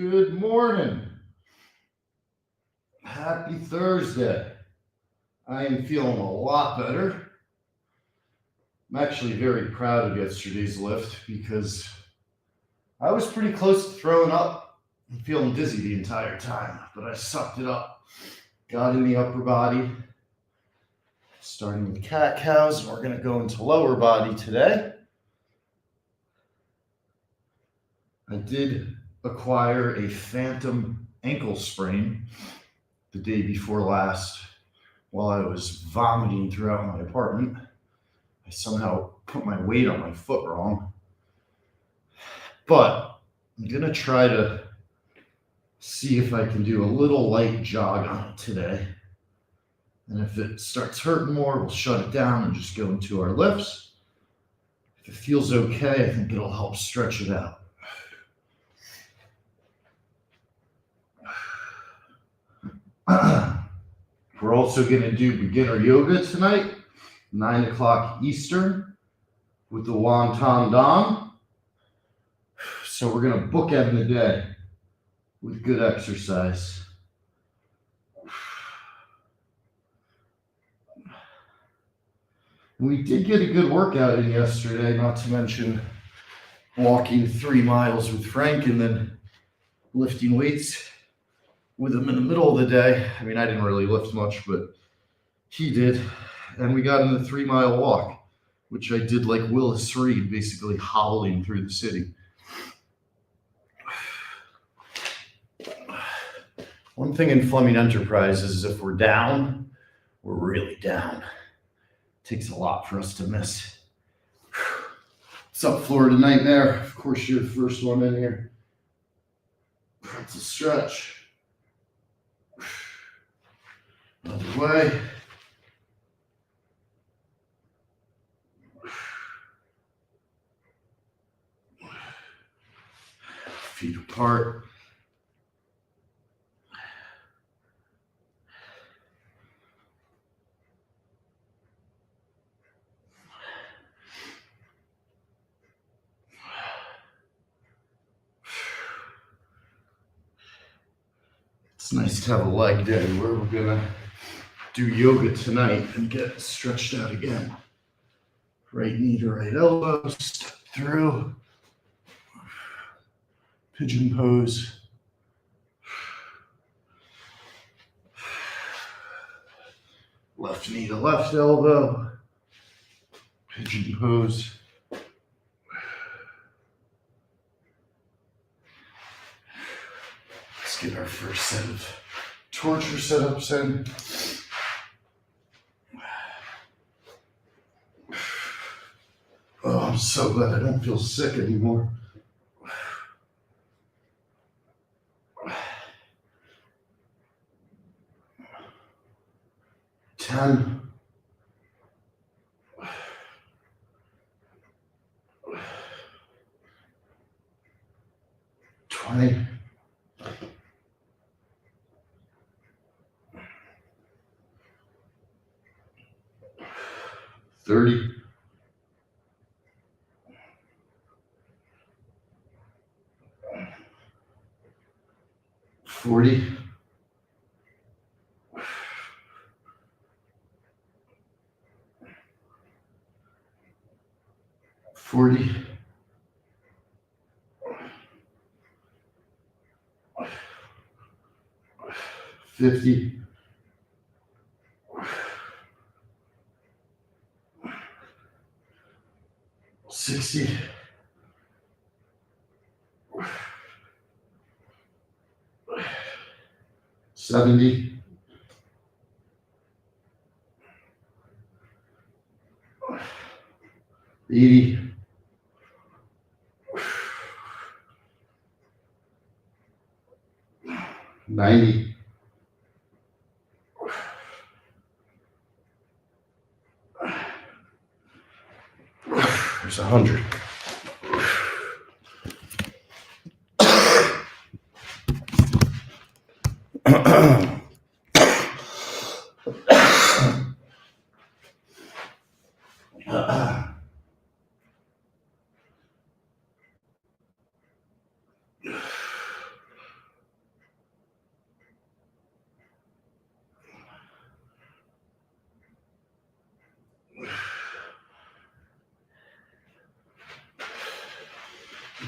Good morning. Happy Thursday. I am feeling a lot better. I'm actually very proud of yesterday's lift because I was pretty close to throwing up and feeling dizzy the entire time, but I sucked it up. Got in the upper body, starting with cat cows, and we're going to go into lower body today. I did acquire a phantom ankle sprain the day before last while I was vomiting throughout my apartment. I somehow put my weight on my foot wrong. But I'm going to try to see if I can do a little light jog on it today. And if it starts hurting more, we'll shut it down and just go into our lifts. If it feels okay, I think it'll help stretch it out. We're also going to do beginner yoga tonight, 9 o'clock Eastern, with the Wonton Dong. So we're going to bookend the day with good exercise. We did get a good workout in yesterday, not to mention walking 3 miles with Frank and then lifting weights with him in the middle of the day. I mean, I didn't really lift much, but he did. And we got in the 3-mile walk, which I did like Willis Reed, basically howling through the city. One thing in Fleming Enterprises is if we're down, we're really down. It takes a lot for us to miss. What's up, Florida Nightmare? Of course, you're the first one in here. That's a stretch. Another way. Feet apart. It's nice to have a leg day where we're gonna do yoga tonight and get stretched out again. Right knee to right elbow, step through. Pigeon pose. Left knee to left elbow. Pigeon pose. Let's get our first set of torture setups in. Oh, I'm so glad I don't feel sick anymore. Ten. 20. 30. 40. 40. 50. 60. 70. 80. 90. 100.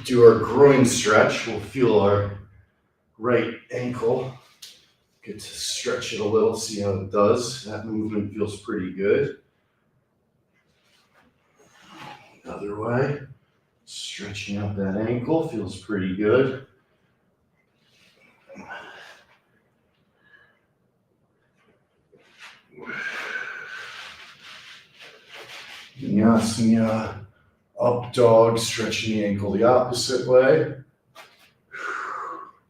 do our groin stretch. We'll feel our right ankle. Get to stretch it a little, see how it does. That movement feels pretty good. Other way, stretching out that ankle feels pretty good. Vinyasa, up dog, stretching the ankle the opposite way.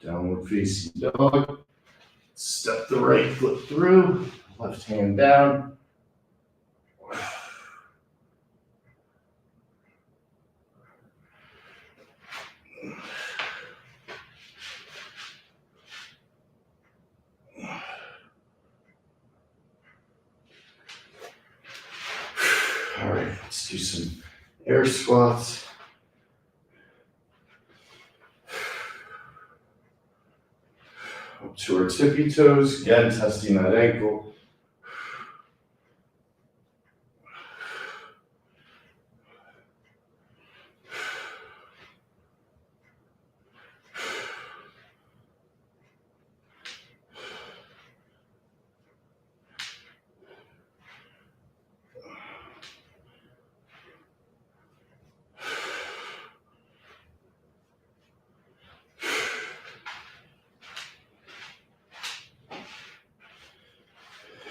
Downward facing dog. Step the right foot through, left hand down. All right, let's do some air squats. Up to our tippy toes, again, testing that ankle.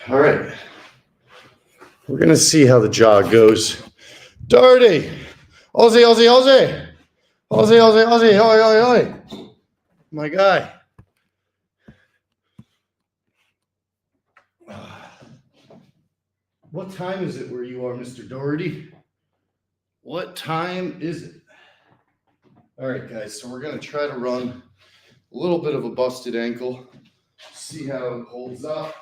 All right, we're gonna see how the jog goes. Darty, Aussie, Aussie, Aussie, Aussie, Aussie, Aussie, oi, oi, oi, my guy. What time is it where you are, Mr. Doherty? What time is it? All right, guys, so we're gonna try to run a little bit of a busted ankle, see how it holds up.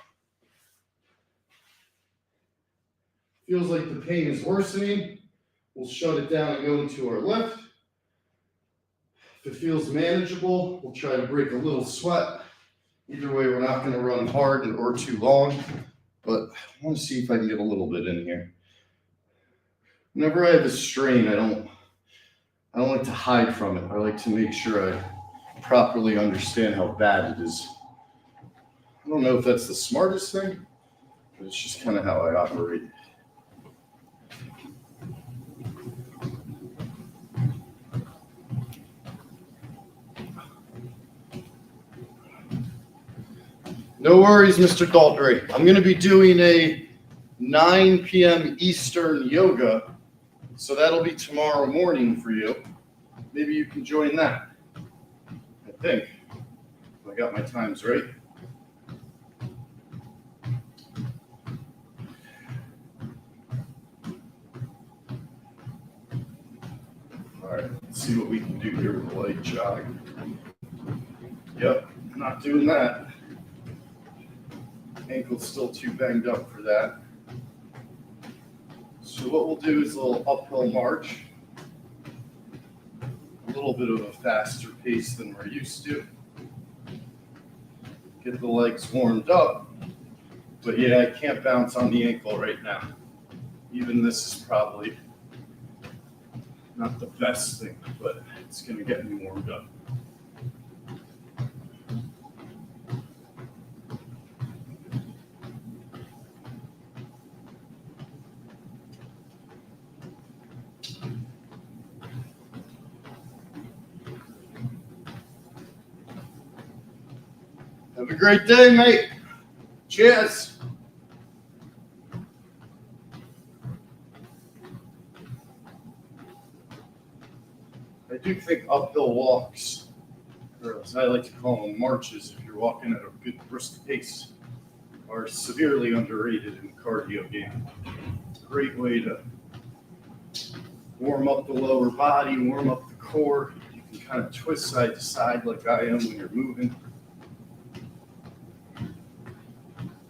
Feels like the pain is worsening. We'll shut it down and go into our lift. If it feels manageable, we'll try to break a little sweat. Either way, we're not going to run hard or too long, but I want to see if I can get a little bit in here. Whenever I have a strain, I don't like to hide from it. I like to make sure I properly understand how bad it is. I don't know if that's the smartest thing, but it's just kind of how I operate. No worries, Mr. Daltry. I'm going to be doing a 9 p.m. Eastern yoga, so that'll be tomorrow morning for you. Maybe you can join that. I think. If I got my times right. All right, let's see what we can do here with a light jog. Yep, not doing that. Ankle's still too banged up for that. So what we'll do is a little uphill march. A little bit of a faster pace than we're used to. Get the legs warmed up. But yeah, I can't bounce on the ankle right now. Even this is probably not the best thing, but it's gonna get me warmed up. Have a great day, mate. Cheers. I do think uphill walks, or as I like to call them, marches, if you're walking at a good brisk pace, are severely underrated in the cardio game. Great way to warm up the lower body, warm up the core. You can kind of twist side to side like I am when you're moving.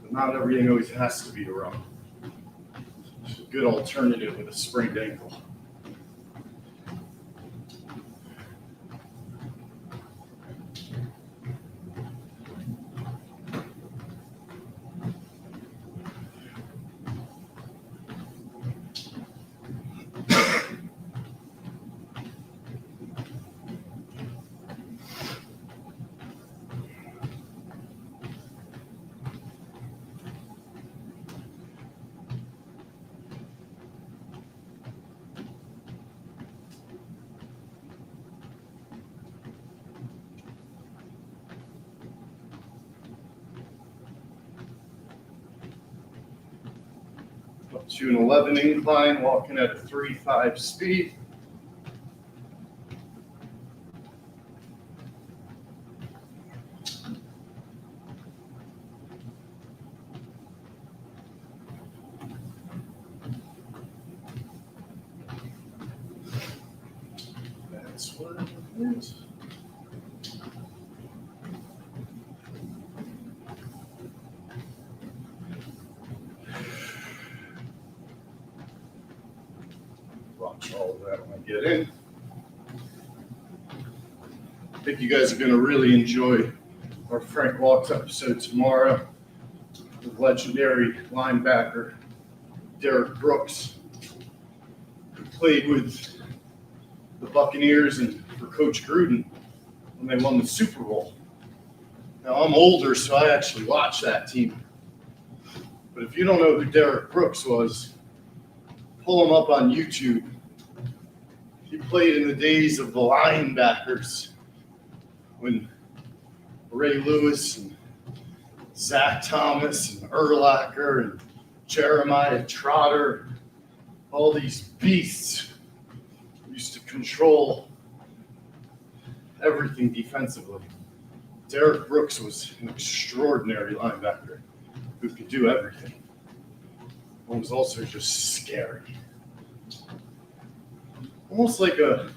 But not everything always has to be a run. It's a good alternative with a sprained ankle. to an 11 incline, walking at a 3.5 speed. That's what it is. Watch all of that when I get in. I think you guys are going to really enjoy our Frank Walks episode tomorrow. The legendary linebacker Derek Brooks, who played with the Buccaneers and for Coach Gruden when they won the Super Bowl. Now, I'm older, so I actually watched that team. But if you don't know who Derek Brooks was, pull him up on YouTube. He played in the days of the linebackers when Ray Lewis and Zach Thomas and Urlacher and Jeremiah Trotter, all these beasts used to control everything defensively. Derek Brooks was an extraordinary linebacker who could do everything. But was also just scary. Almost like a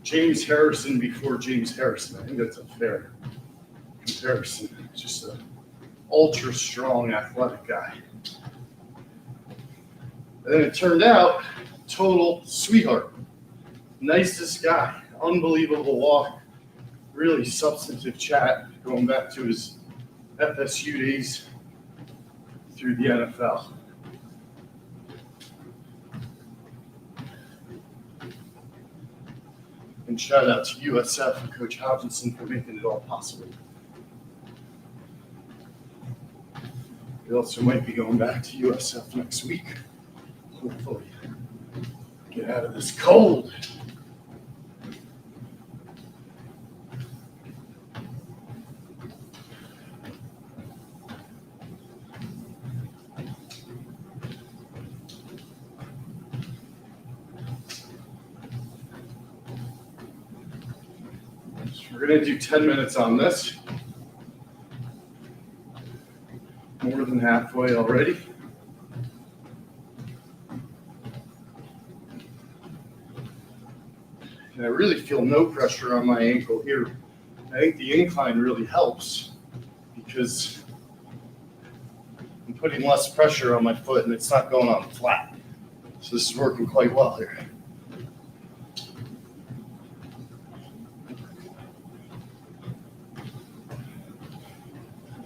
James Harrison before James Harrison. I think that's a fair comparison. Just an ultra strong athletic guy. And then it turned out, total sweetheart. Nicest guy. Unbelievable walk. Really substantive chat going back to his FSU days through the NFL. And shout out to USF and Coach Hobkinson for making it all possible. We also might be going back to USF next week. Hopefully, get out of this cold. We're going to do 10 minutes on this. More than halfway already. And I really feel no pressure on my ankle here. I think the incline really helps because I'm putting less pressure on my foot and it's not going on flat. So this is working quite well here.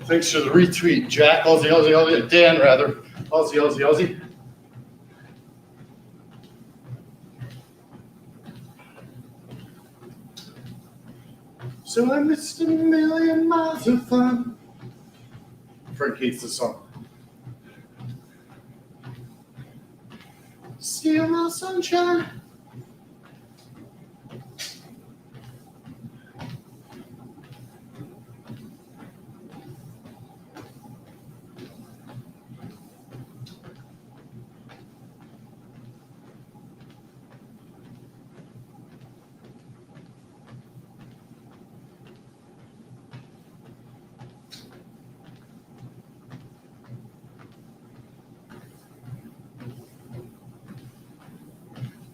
Thanks for the retweet, Jack. Aussie, Aussie, Aussie. Dan, rather. Aussie, Aussie, Aussie. So I missed a million miles of fun. Frank hates the song. Steal my sunshine.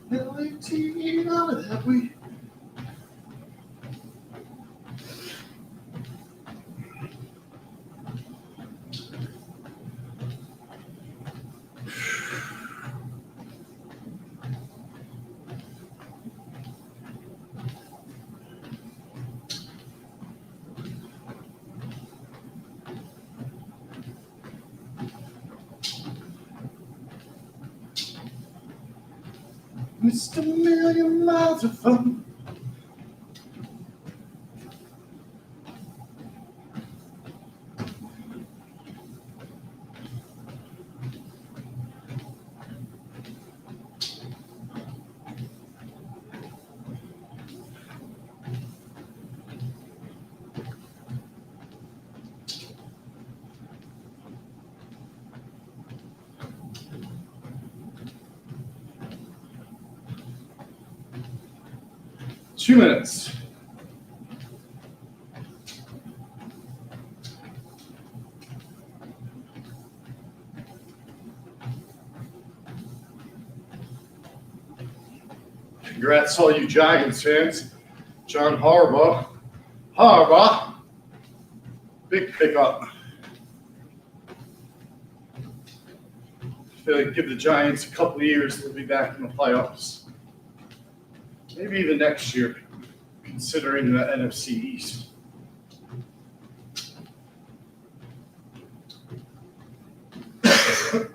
That way. Missed a million miles of fun. 2 minutes. Congrats to all you Giants fans. John Harbaugh. Big pickup. I feel like give the Giants a couple of years, they'll be back in the playoffs. Maybe even next year, considering the NFC East. It'd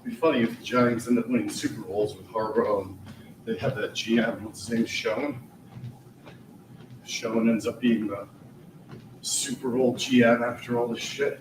be funny if the Giants end up winning Super Bowls with Harbaugh and they have that GM, what's his name, Schoen? Schoen ends up being the Super Bowl GM after all this shit.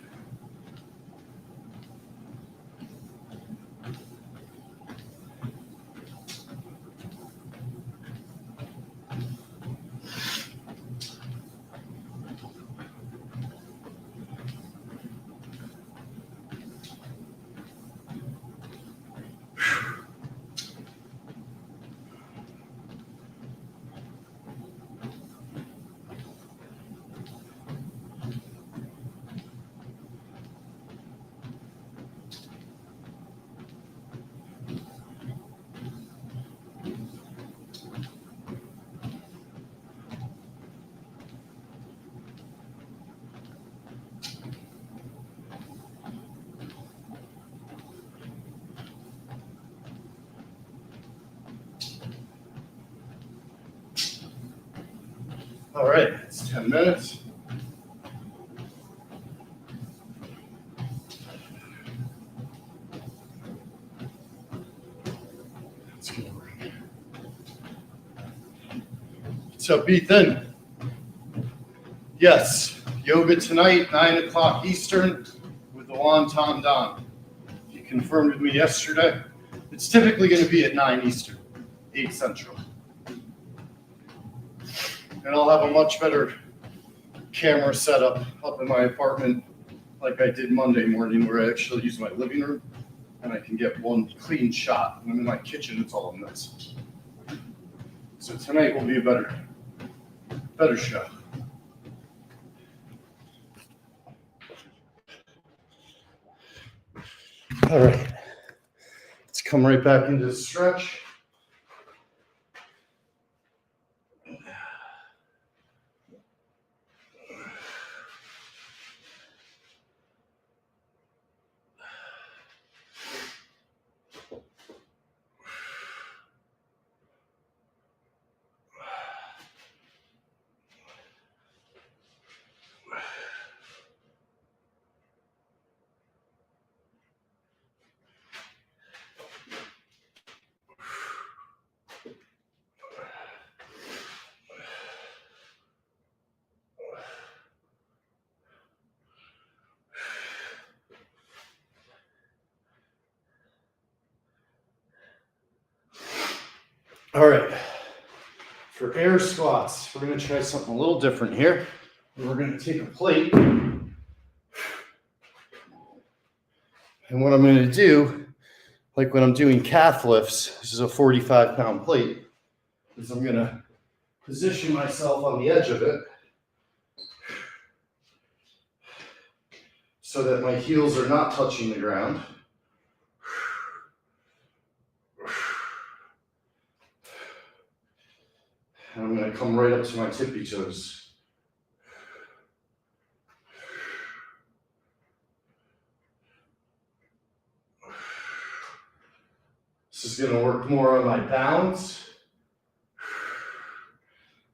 All right, it's 10 minutes. Let's get over here. What's up, Ethan? Yes, yoga tonight, 9 o'clock Eastern with the Wonton Don. He confirmed with me yesterday. It's typically going to be at 9 Eastern, 8 Central. And I'll have a much better camera setup up in my apartment like I did Monday morning, where I actually use my living room and I can get one clean shot. When I'm in my kitchen, it's all a mess. So tonight will be a better show. All right, let's come right back into the stretch. All right, for air squats, we're going to try something a little different here. We're going to take a plate, and what I'm going to do, like when I'm doing calf lifts, this is a 45-pound plate, is I'm going to position myself on the edge of it so that my heels are not touching the ground. And I'm going to come right up to my tippy toes. This is going to work more on my balance,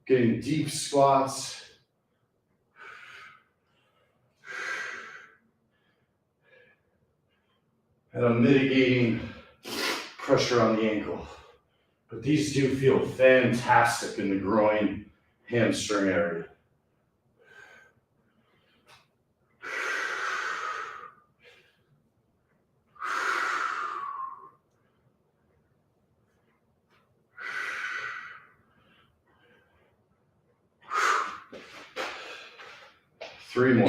getting deep squats. And I'm mitigating pressure on the ankle. But these do feel fantastic in the groin, hamstring area. 3 more.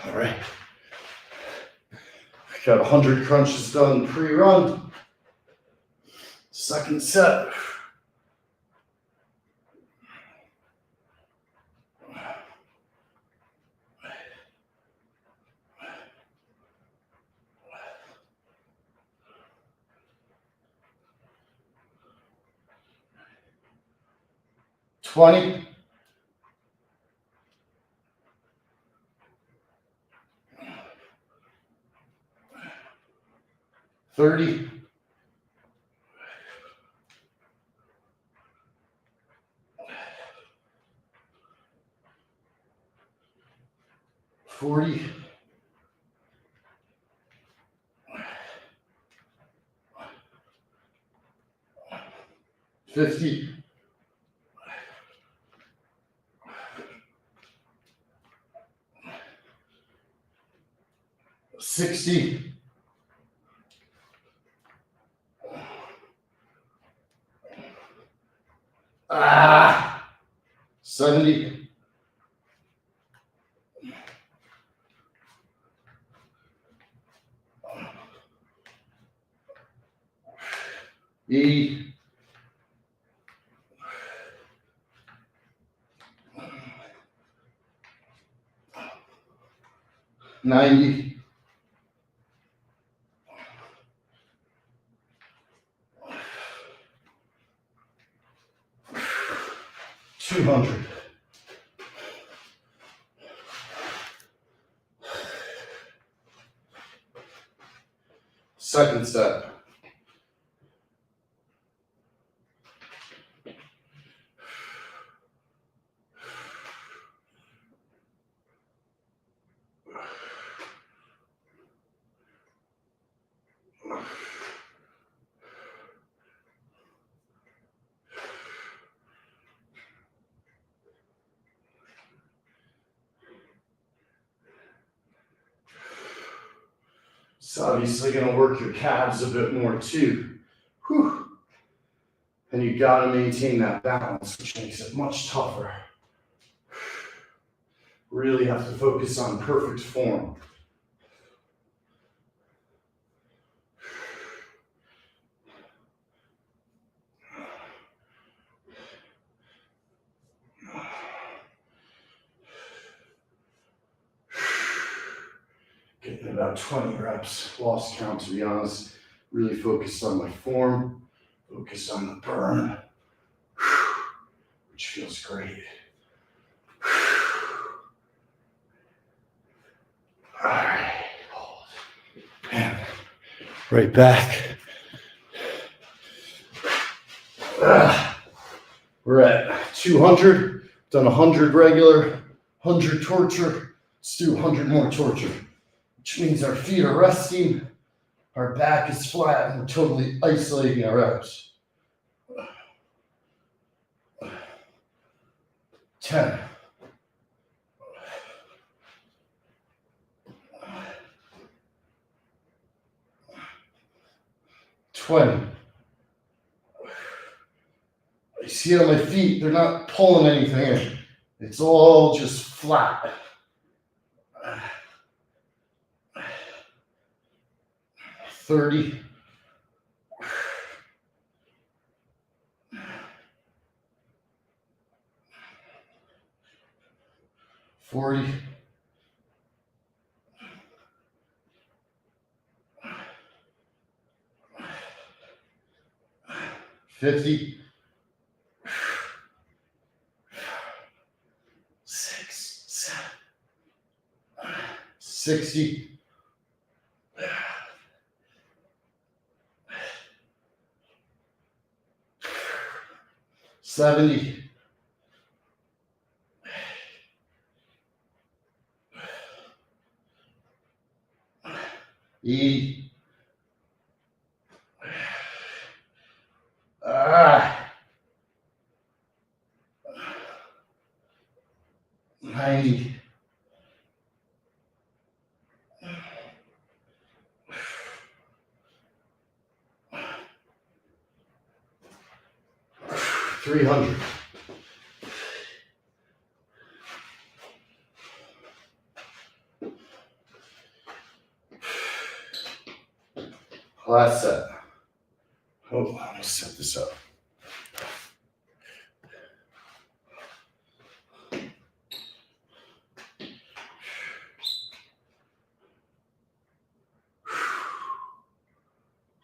All right. Got 100 crunches done pre-run. Second set. $20. 30. 40. 50. 60. 70. 80. 90. 200. Second set. It's obviously going to work your calves a bit more too. Whew. And you got to maintain that balance, which makes it much tougher. Really have to focus on perfect form. Getting about 20 reps, lost count to be honest. Really focused on my form, focused on the burn, which feels great. All right, hold. And right back. We're at 200, done 100 regular, 100 torture. Let's do 100 more torture, which means our feet are resting, our back is flat, and we're totally isolating our abs. 10. 20. You see on my feet, they're not pulling anything in. It's all just flat. 30. 40. 50. 6, 7, 60. 70. 80. 90. 300. Last set. Oh, let me set this up.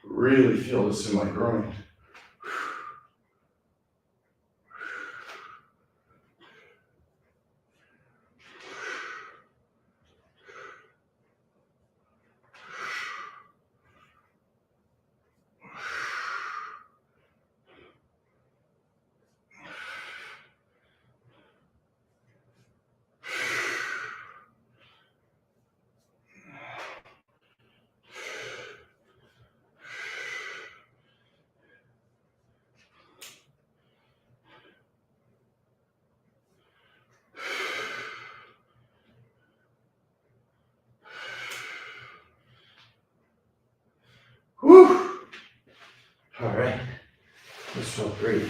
Really feel this in my groin. Whew. All right. This felt great.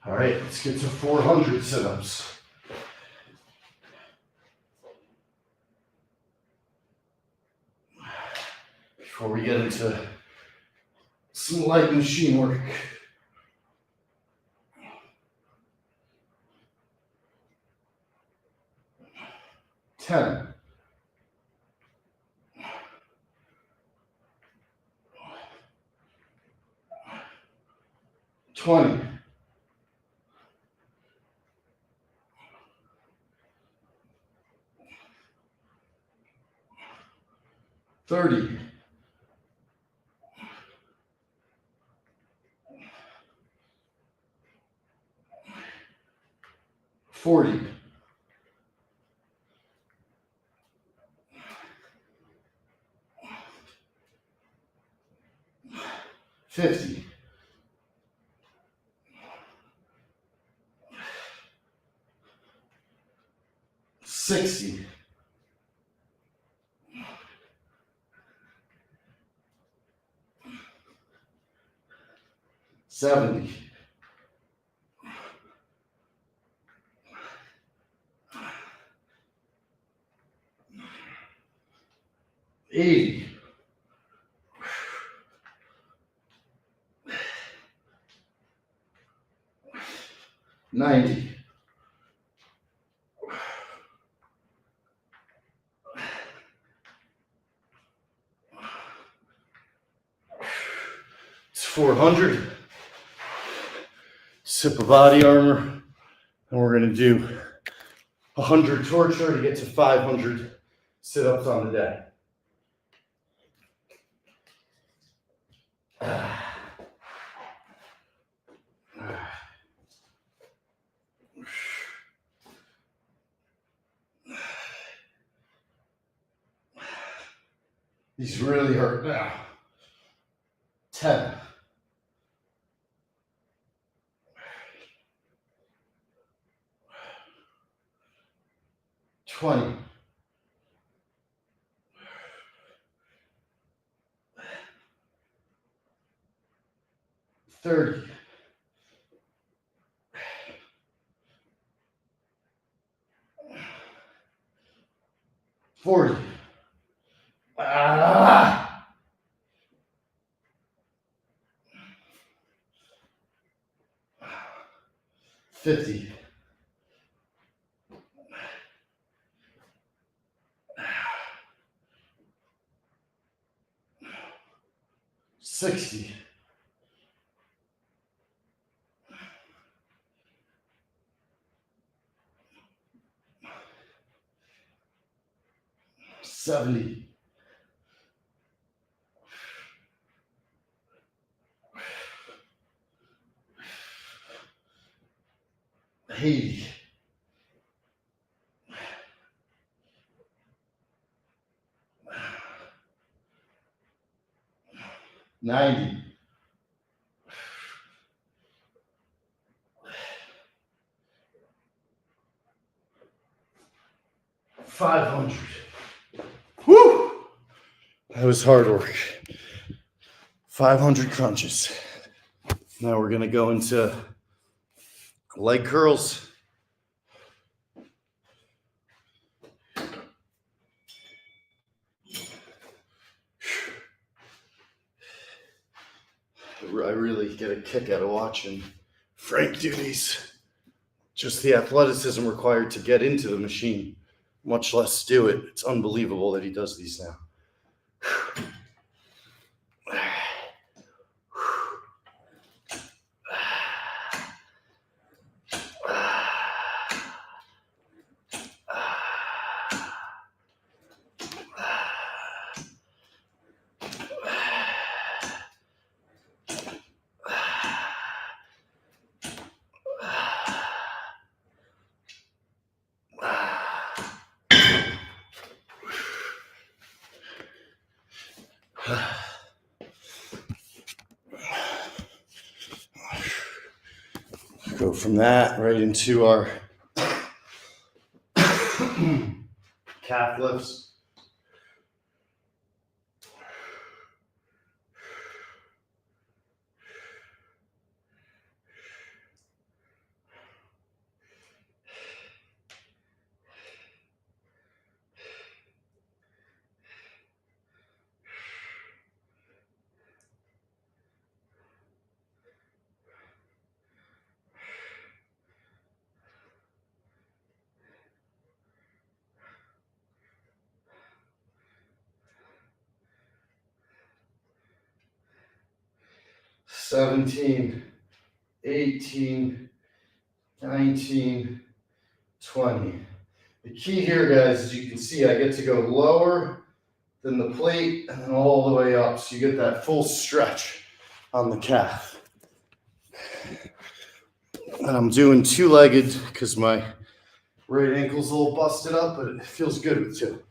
All right, let's get to 400 sit-ups. Before we get into some light machine work. 10. 20. 30. 40. 50. 60. 70. 80. 90. 400. Sip of body armor. And we're going to do 100 torture to get to 500 sit-ups on the day. These really hurt now. 10. 20. 30. 40. 50. 60. 70. 80. 90. 500. Woo! That was hard work. 500 crunches. Now we're going to go into leg curls. I really get a kick out of watching Frank do these. Just the athleticism required to get into the machine, much less do it. It's unbelievable that he does these now. Go from that right into our calf lifts. $17, $18, $19, $20. The key here, guys, as you can see, I get to go lower than the plate and then all the way up. So you get that full stretch on the calf. And I'm doing two-legged because my right ankle's a little busted up, but it feels good with two.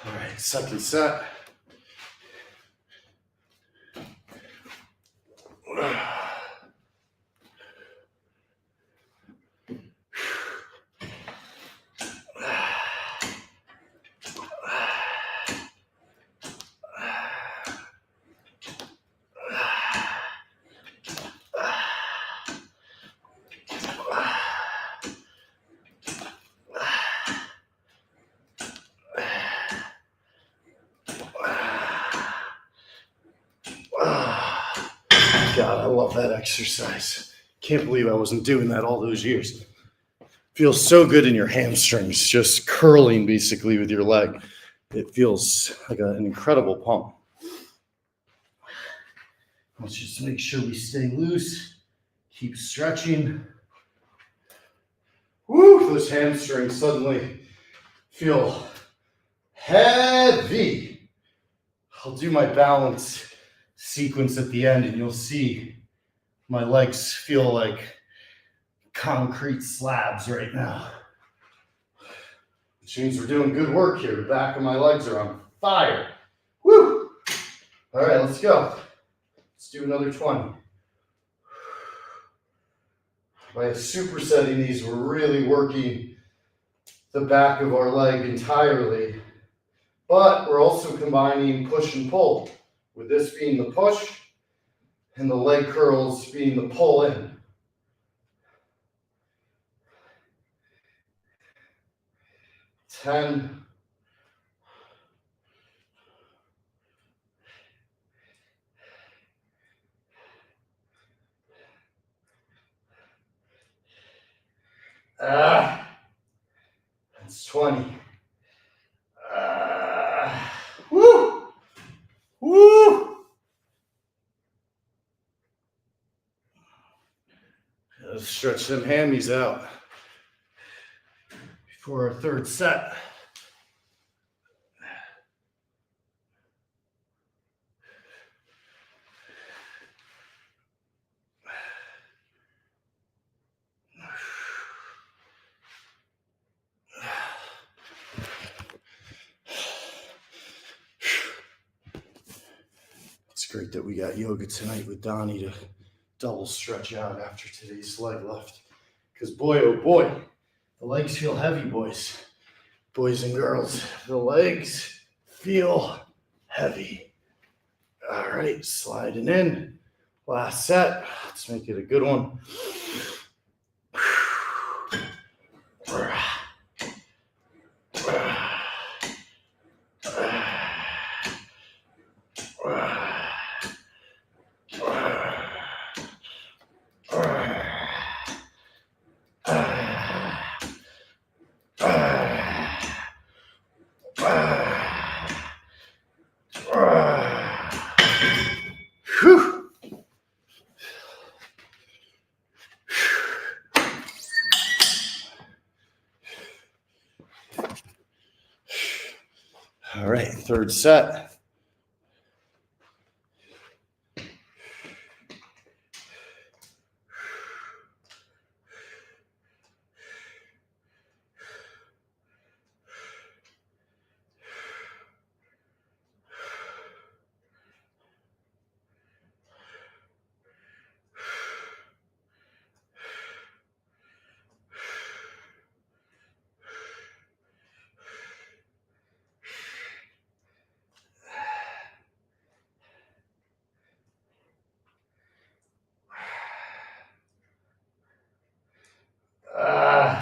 All right, second set. God, I love that exercise. Can't believe I wasn't doing that all those years. Feels so good in your hamstrings, just curling basically with your leg. It feels like an incredible pump. Let's just make sure we stay loose. Keep stretching. Woo, those hamstrings suddenly feel heavy. I'll do my balance sequence at the end and you'll see my legs feel like concrete slabs right now. Which means we're doing good work here. The back of my legs are on fire. Woo! All right, let's go. Let's do another 20. By supersetting these, we're really working the back of our leg entirely, but we're also combining push and pull, with this being the push and the leg curls being the pull in. Ten. That's 20. Woo! Woo! Let's stretch them hammies out before our third set. It's great that we got yoga tonight with Donnie to double stretch out after today's leg lift. Because boy, oh boy, the legs feel heavy, boys. Boys and girls, the legs feel heavy. All right, sliding in. Last set. Let's make it a good one. Whew. All right, third set.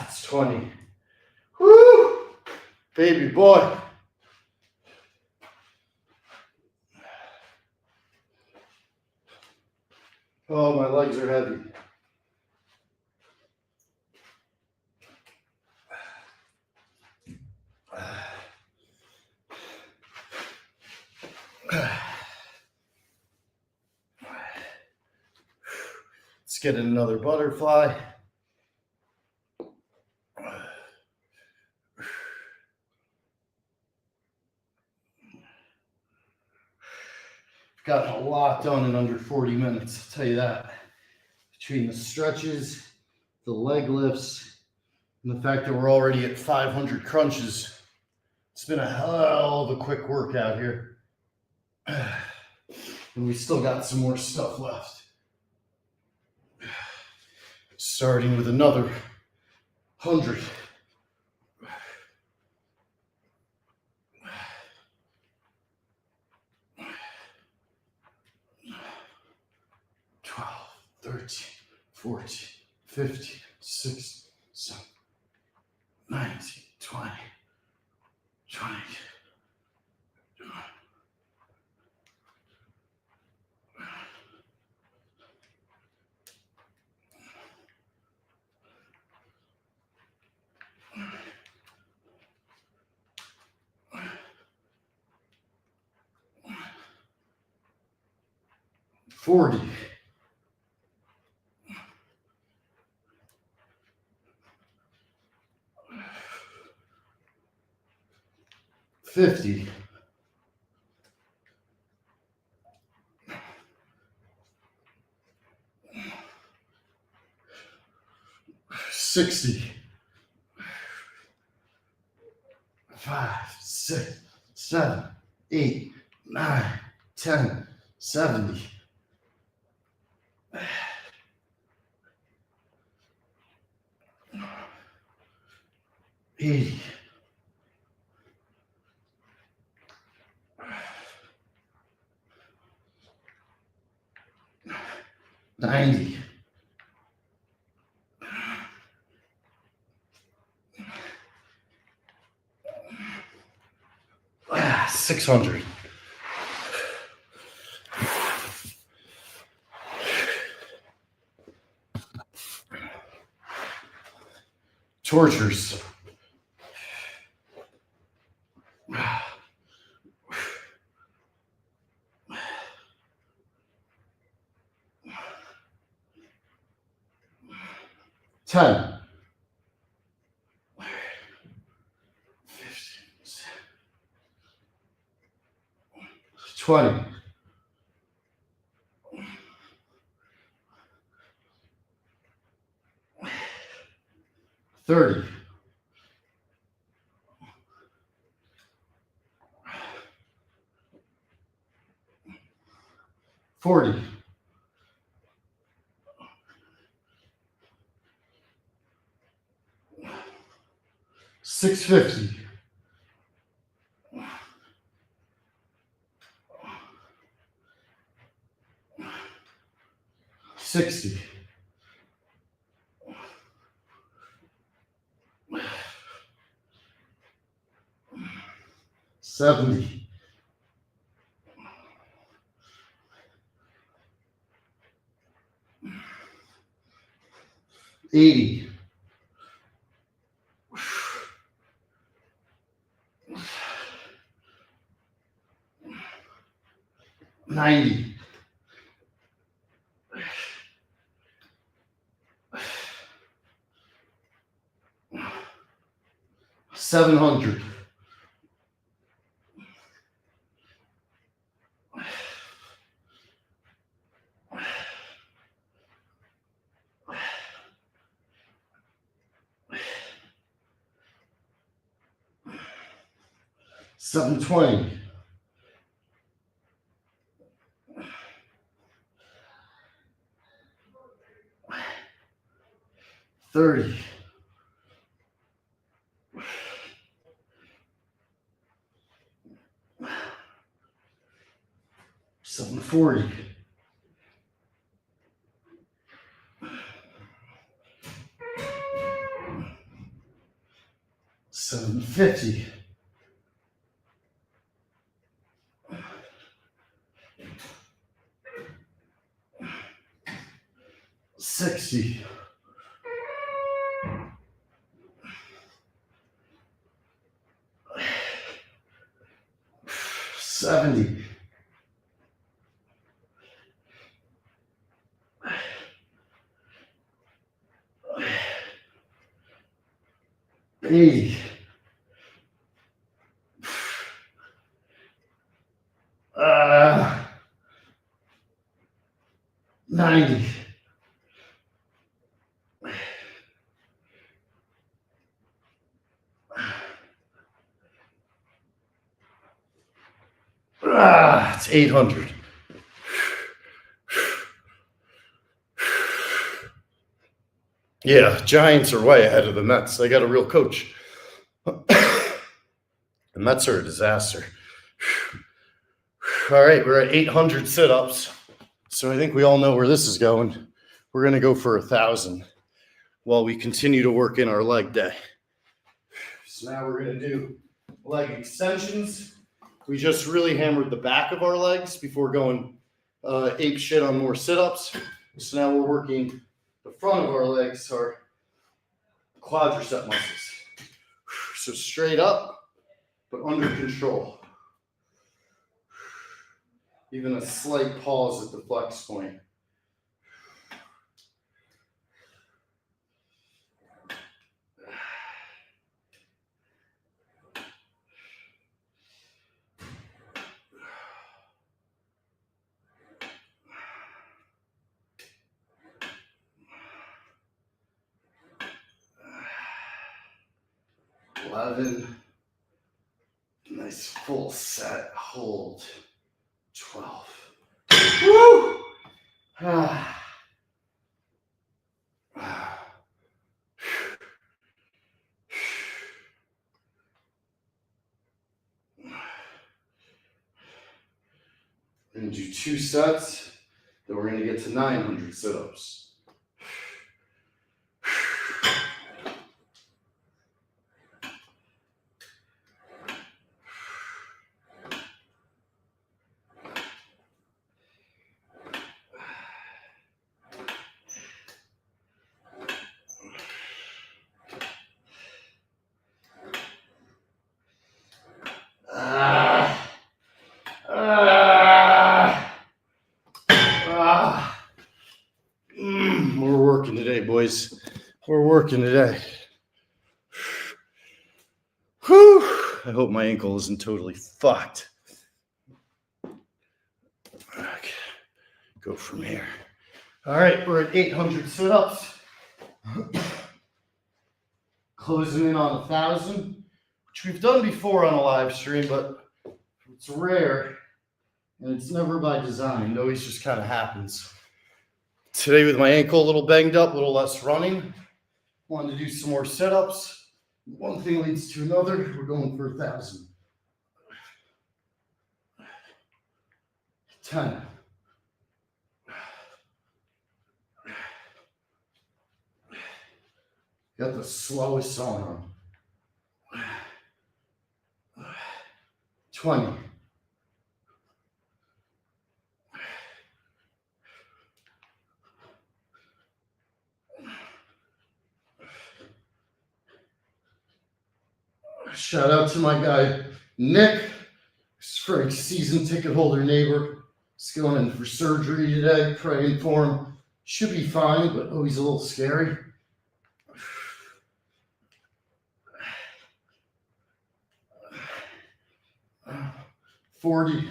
It's 20. Woo! Baby boy. Oh, my legs are heavy. Let's get another butterfly. Gotten a lot done in under 40 minutes, I'll tell you that. Between the stretches, the leg lifts, and the fact that we're already at 500 crunches, it's been a hell of a quick workout here. And we still got some more stuff left. Starting with another 100. 12, 13, 14, 15, 16, 17, 19, 20, 20. 40. 50. 60. 5, 6, 7, 8, 9, 10, 70. 80. 90. 600. Tortures. Ten. 15. 20. 30. 40. 650. 60. 70. 80. 90. 700. 720. 30. 740. 750. 60. 70. 80. 90. 800. Yeah, Giants are way ahead of the Mets. They got a real coach. The Mets are a disaster. All right, we're at 800 sit-ups. So I think we all know where this is going. We're going to go for 1,000 while we continue to work in our leg day. So now we're going to do leg extensions. We just really hammered the back of our legs before going ape shit on more sit-ups. So now we're working the front of our legs, our quadricep muscles. So straight up, but under control. Even a slight pause at the flex point. Nice full set, hold. 12. Woo! We're going to do 2 sets, then we're going to get to 900 sit-ups. We're working today, boys. We're working today. Whew. I hope my ankle isn't totally fucked. Okay. Go from here. All right, we're at 800 sit-ups. Closing in on 1,000, which we've done before on a live stream, but it's rare and it's never by design. It always just kind of happens. Today with my ankle a little banged up, a little less running, wanted to do some more sit-ups. One thing leads to another. We're going for 1,000. 10. Got the slowest song on. 20. Shout out to my guy, Nick, Frank's season ticket holder neighbor. He's going in for surgery today, praying for him. Should be fine, but oh, he's a little scary. 40.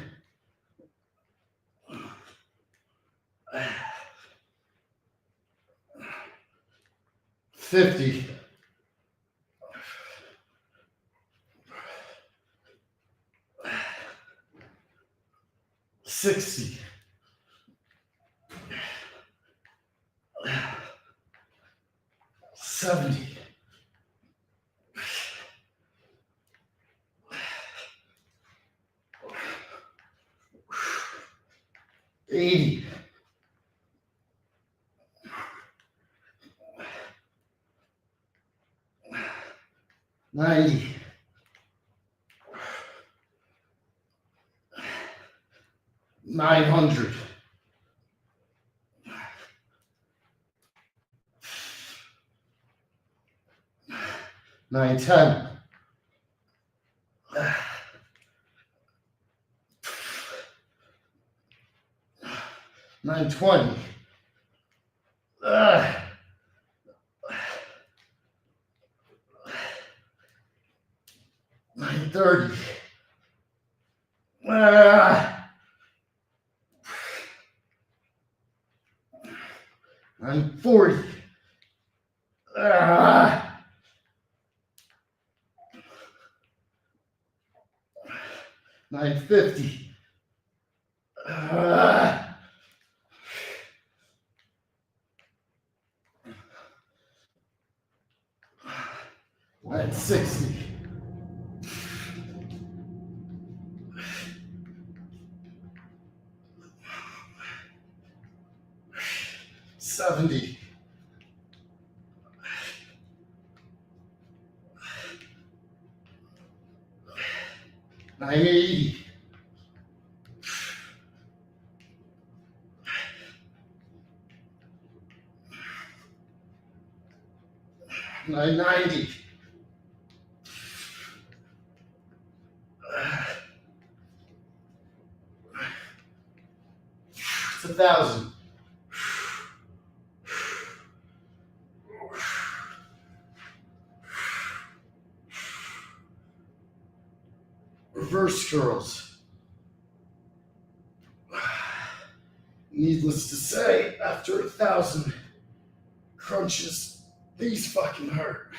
50. 60. 70. 80. 90. 900. 910. 920. 930. 940. 950. 960. 70. 980. 990. 1,000. Reverse curls. Needless to say, after 1,000 crunches, these fucking hurt.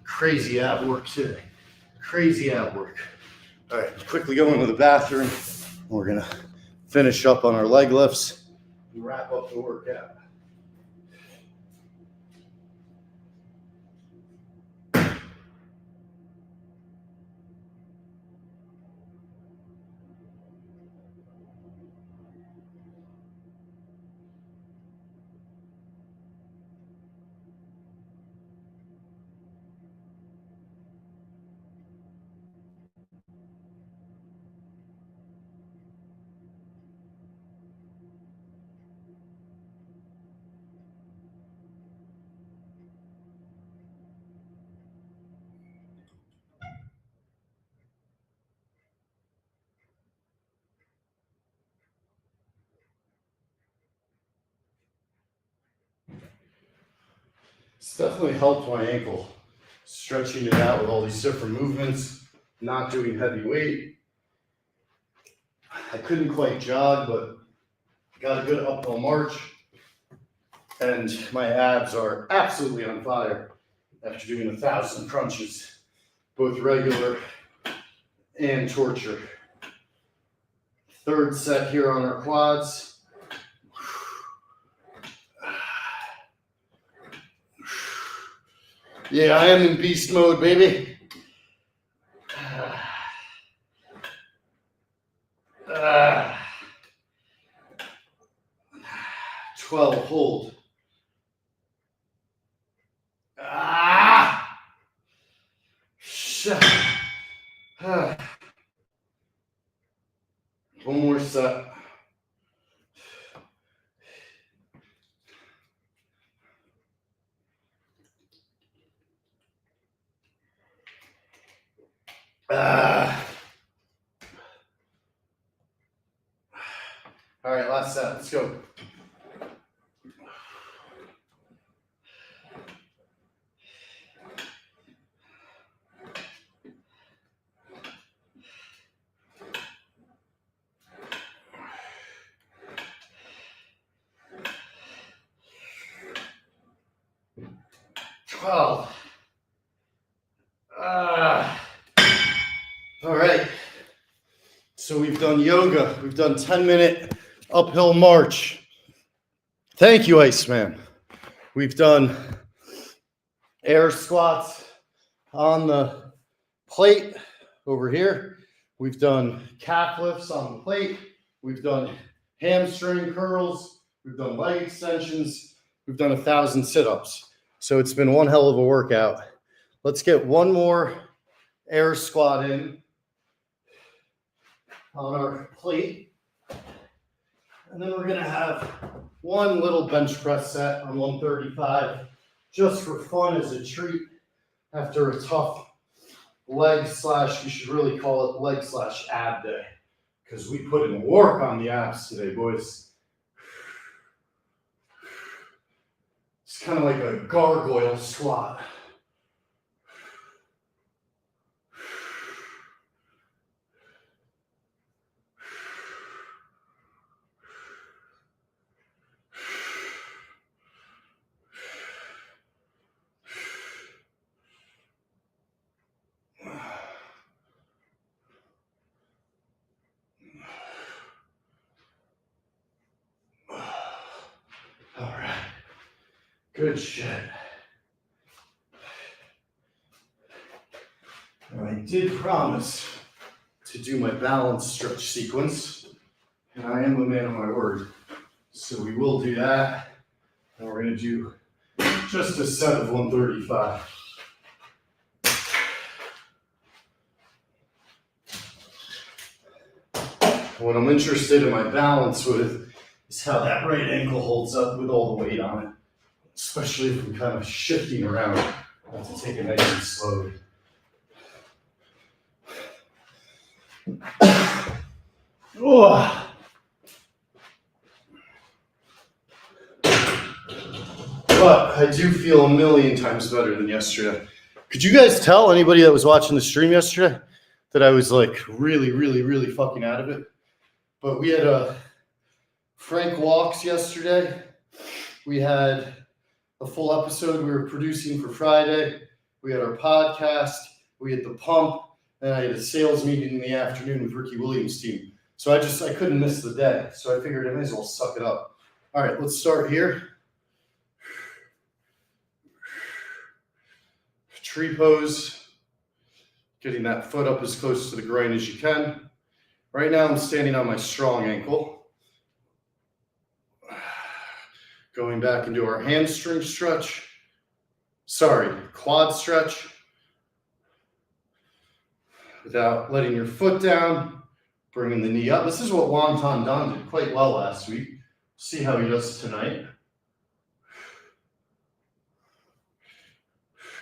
Crazy ab work today. Crazy ab work. All right, quickly go into the bathroom. We're gonna finish up on our leg lifts and wrap up the workout. It's definitely helped my ankle, stretching it out with all these different movements, not doing heavy weight. I couldn't quite jog, but got a good uphill march. And my abs are absolutely on fire after doing 1,000 crunches, both regular and torture. Third set here on our quads. Yeah, I am in beast mode, baby. 12, hold. One more set. All right, last set. Let's go. All right. So we've done yoga. We've done 10-minute uphill march. Thank you, Iceman. We've done air squats on the plate over here. We've done calf lifts on the plate. We've done hamstring curls. We've done leg extensions. We've done 1,000 sit-ups. So it's been one hell of a workout. Let's get one more air squat in on our plate. And then we're going to have one little bench press set on 135 just for fun as a treat after a tough leg slash, we should really call it leg slash ab day, because we put in work on the abs today, boys. It's kind of like a gargoyle squat. All right, good shit. Now, I did promise to do my balance stretch sequence, and I am a man of my word. So we will do that, and we're going to do just a set of 135. What I'm interested in my balance with is how that right ankle holds up with all the weight on it, especially if I'm kind of shifting around. I have to take it nice and slow. Oh. But I do feel a million times better than yesterday. Could you guys tell, anybody that was watching the stream yesterday, that I was like really fucking out of it? But we had Frank walks yesterday. We had a full episode we were producing for Friday. We had our podcast. We had the pump. And I had a sales meeting in the afternoon with Ricky Williams' team. So I couldn't miss the day. So I figured I may as well suck it up. All right, let's start here. Tree pose. Getting that foot up as close to the groin as you can. Right now I'm standing on my strong ankle. Going back into our hamstring stretch. Sorry, quad stretch. Without letting your foot down, bringing the knee up. This is what Wonton Don did quite well last week. See how he does tonight.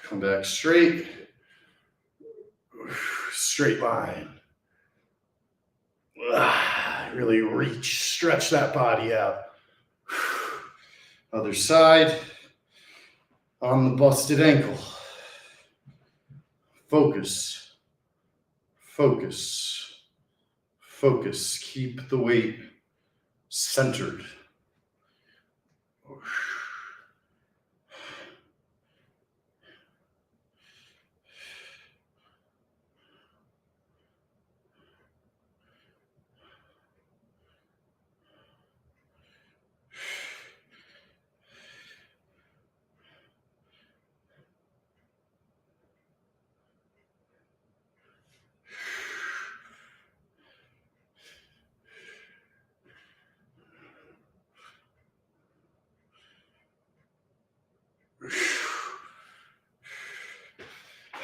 Come back straight. Straight line. Really reach, stretch that body out. Other side on the busted ankle. Focus. Focus. Focus. Keep the weight centered.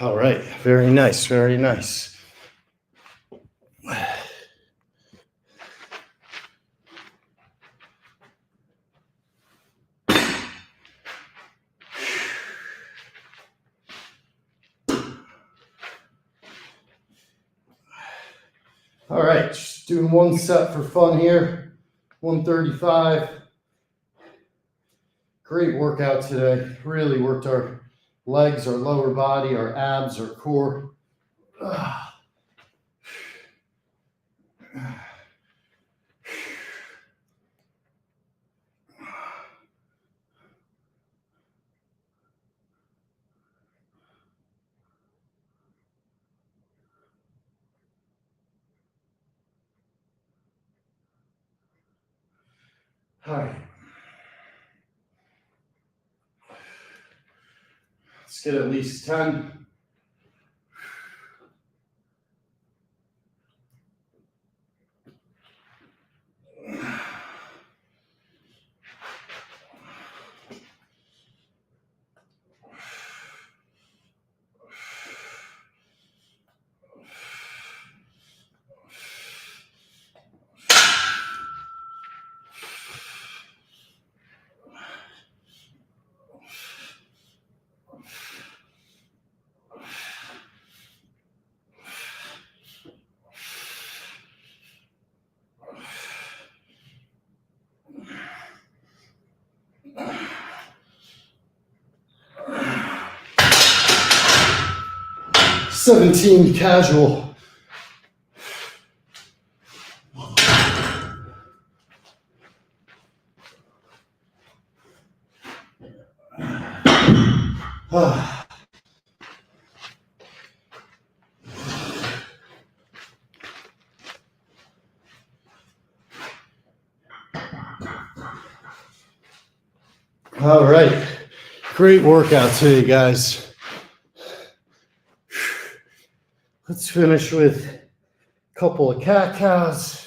All right, very nice, very nice. All right, just doing one set for fun here, 135. Great workout today. Really worked our legs, our lower body, our abs, our core. All right. Let's get at least 10. "17 casual." All right, great workout today, guys. Let's finish with a couple of cat cows.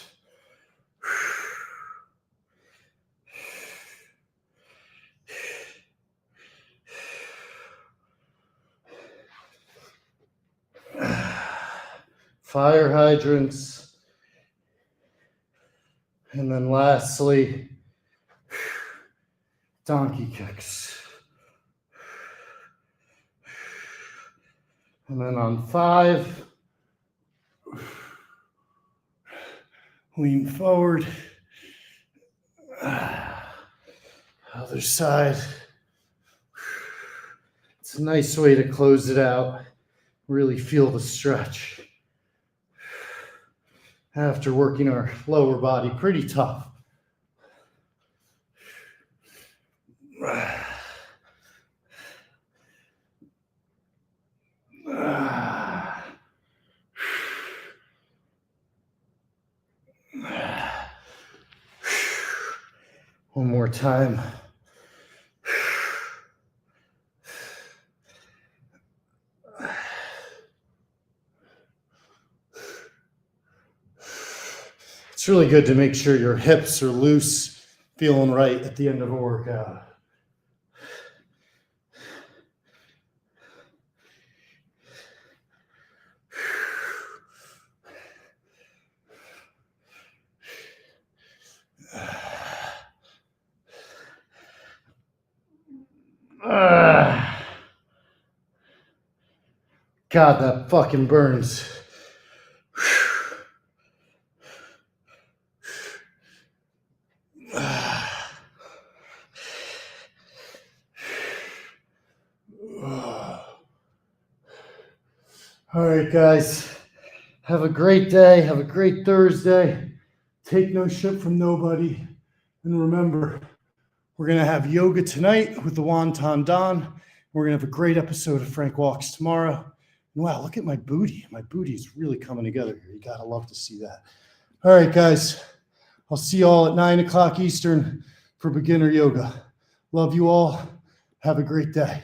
Fire hydrants. And then lastly, donkey kicks. And then on 5, lean forward. Other side. It's a nice way to close it out. Really feel the stretch. After working our lower body pretty tough. One more time. It's really good to make sure your hips are loose, feeling right at the end of a workout. God, that fucking burns. All right, guys, Have a great day. Have a great Thursday. Take no shit from nobody. And remember, we're going to have yoga tonight with the Wonton Don. We're going to have a great episode of Frank Walks tomorrow. And wow, look at my booty. My booty is really coming together here. You got to love to see that. All right, guys. I'll see you all at 9 o'clock Eastern for beginner yoga. Love you all. Have a great day.